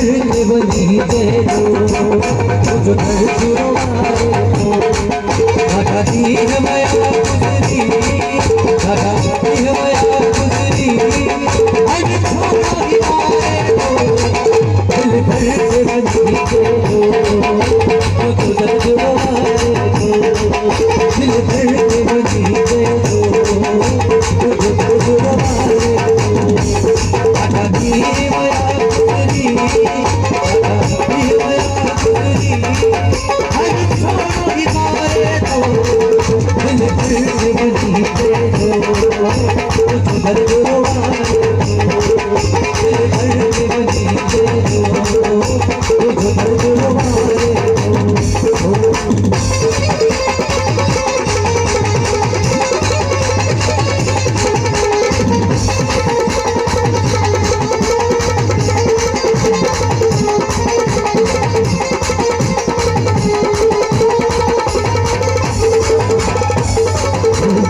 के बनी जय जो तुझ घाटा दी है माया गुजरी, घाटा दी है माया गुजरी, अरे छोड़ा ही आए दिल भर के बनी जय जो तुझ दिल भर के बनी जय घाटा दी है माया गुजरी, घाटा दी है माया गुजरी, अरे छोड़ा ही आए दिल भर के बनी जय जो तुझ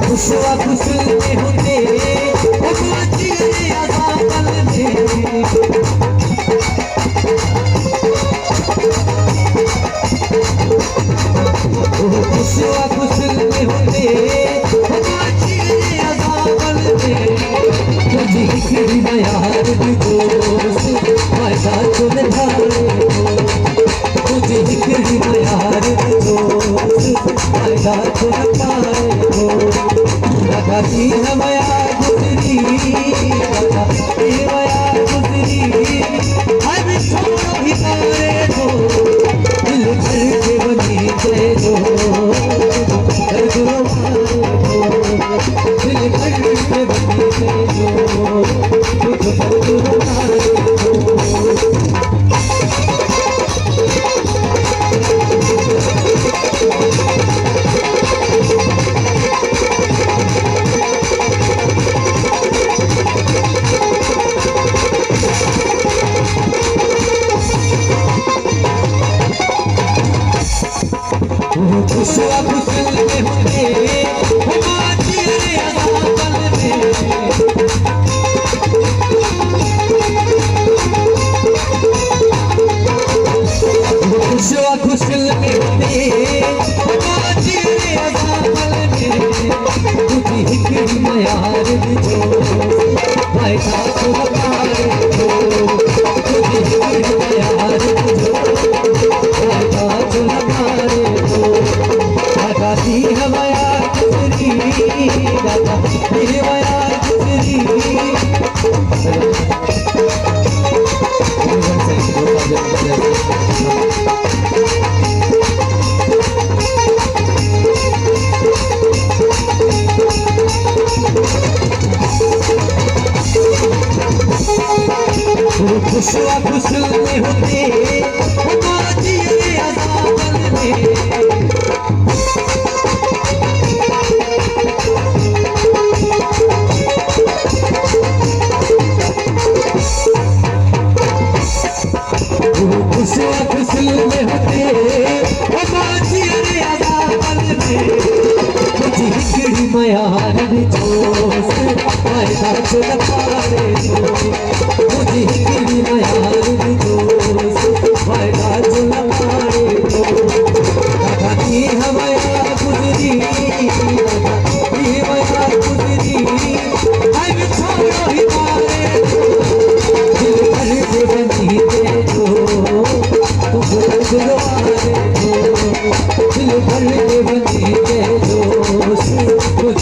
खुशवा खुशले होते खुशवा खुशले होते तुझी खिड़ी यार दोस्त फायदा चुन धारे तुझी खिड़ी यार दोस्त फायदा चुन धारे घाटा दी है माया गुजरी, घाटा दी है माया गुजरी, अरे छोड़ो ही तारे को दिल भर के बनी जय जो दिल भर के बनी जय खुशवा खुशले होते खुशवा खुशले होते तुझी हिकड़ी यार जो फायदा तो बताए तुझी हिकड़ी यार जो फायदा तो बताए घाटा दी है माया गुजरी, घाटा दी है माया गुजरी, खुशवा खुशले होते खुशवा खुशले होते तुझी खिड़ी मयार दोस्त फायदा चुन पारे तुझी खिड़ी मयार दोस्त फायदा चुन पारे घाटा दी है माया गुजरी, घाटा दी है माया गुजरी, अरे छोड़ो ही तारे दिल भर के बनी जय जो तुझ दिल भर के बनी जय जो तुझ